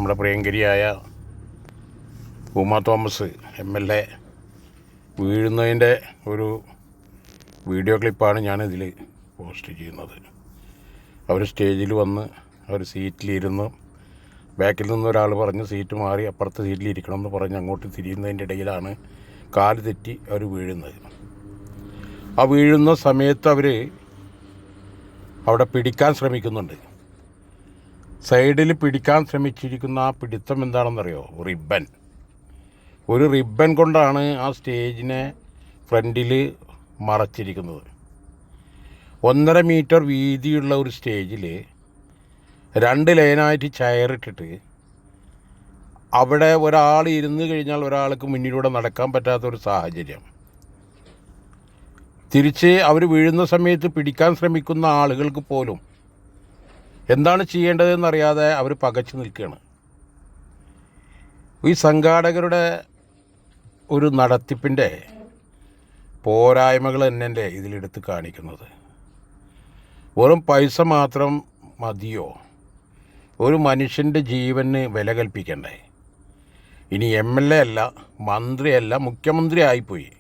നമ്മുടെ പ്രിയങ്കരിയായ Uma Thomas MLA വീഴുന്നതിൻ്റെ ഒരു video ക്ലിപ്പാണ് ഞാനിതിൽ പോസ്റ്റ് ചെയ്യുന്നത്. അവർ സ്റ്റേജിൽ വന്ന് അവർ സീറ്റിലിരുന്ന് ബാക്കിൽ നിന്ന് ഒരാൾ പറഞ്ഞ് സീറ്റ് മാറി അപ്പുറത്തെ സീറ്റിലിരിക്കണം എന്ന് പറഞ്ഞ് അങ്ങോട്ട് തിരിയുന്നതിൻ്റെ ഇടയിലാണ് കാല് തെറ്റി അവർ വീഴുന്നത്. ആ വീഴുന്ന സമയത്ത് അവർ അവിടെ പിടിക്കാൻ ശ്രമിക്കുന്നുണ്ട്. സൈഡിൽ പിടിക്കാൻ ശ്രമിച്ചിരിക്കുന്ന ആ പിടുത്തം എന്താണെന്നറിയോ? റിബൺ. ഒരു റിബൺ കൊണ്ടാണ് ആ സ്റ്റേജിനെ ഫ്രണ്ടിൽ മറച്ചിരിക്കുന്നത്. 1.5 മീറ്റർ വീതിയുള്ള ഒരു സ്റ്റേജിൽ 2 ലൈനായിട്ട് ചെയറിട്ടിട്ട് അവിടെ ഒരാൾ ഇരുന്ന് കഴിഞ്ഞാൽ ഒരാൾക്ക് മുന്നിലൂടെ നടക്കാൻ പറ്റാത്തൊരു സാഹചര്യം. തിരിച്ച് അവർ വീഴുന്ന സമയത്ത് പിടിക്കാൻ ശ്രമിക്കുന്ന ആളുകൾക്ക് പോലും എന്താണ് ചെയ്യേണ്ടതെന്നറിയാതെ അവർ പകച്ചു നിൽക്കുകയാണ്. ഈ സംഘാടകരുടെ ഒരു നടത്തിപ്പിൻ്റെ പോരായ്മകൾ തന്നെ ഇതിലെടുത്ത് കാണിക്കുന്നത്. വെറും പൈസ മാത്രം മതിയോ? ഒരു മനുഷ്യൻ്റെ ജീവന് വില കൽപ്പിക്കണ്ടേ? ഇനി MLA അല്ല, മന്ത്രിയല്ല, മുഖ്യമന്ത്രി ആയിപ്പോയി.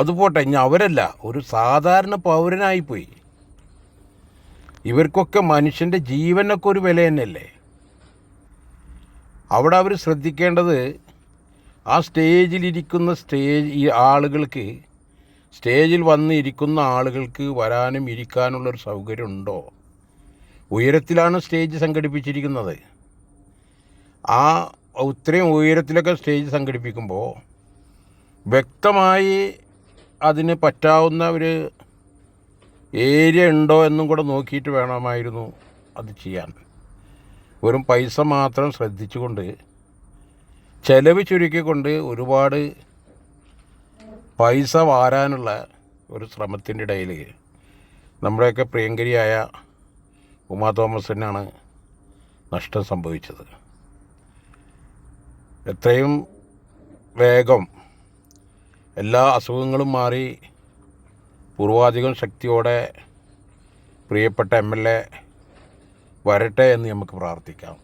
അതുപോട്ടെ, ഇനി അവരല്ല, ഒരു സാധാരണ പൗരനായിപ്പോയി. ഇവർക്കൊക്കെ മനുഷ്യൻ്റെ ജീവനൊക്കെ ഒരു വില തന്നെയല്ലേ? അവിടെ അവർ ശ്രദ്ധിക്കേണ്ടത് ആ സ്റ്റേജിലിരിക്കുന്ന ഈ ആളുകൾക്ക്, സ്റ്റേജിൽ വന്ന് ഇരിക്കുന്ന ആളുകൾക്ക് വരാനും ഇരിക്കാനുള്ളൊരു സൗകര്യം ഉണ്ടോ? ഉയരത്തിലാണ് സ്റ്റേജ് സംഘടിപ്പിച്ചിരിക്കുന്നത്. ആ ഇത്രയും ഉയരത്തിലൊക്കെ സ്റ്റേജ് സംഘടിപ്പിക്കുമ്പോൾ വ്യക്തമായി അതിന് പറ്റാവുന്ന ഒരു ഏരിയ ഉണ്ടോ എന്നും കൂടെ നോക്കിയിട്ട് വേണമായിരുന്നു അത് ചെയ്യാൻ. വെറും പൈസ മാത്രം ശ്രദ്ധിച്ചുകൊണ്ട്, ചെലവ് ചുരുക്കിക്കൊണ്ട് ഒരുപാട് പൈസ വാരാനുള്ള ഒരു ശ്രമത്തിൻ്റെ ഇടയിൽ നമ്മുടെയൊക്കെ പ്രിയങ്കരിയായ ഉമാ തോമസിനാണ് നഷ്ടം സംഭവിച്ചത്. എത്രയും വേഗം എല്ലാ അസുഖങ്ങളും മാറി പൂർവാധികം ശക്തിയോടെ പ്രിയപ്പെട്ട MLA വരട്ടെ എന്ന് നമുക്ക് പ്രാർത്ഥിക്കാം.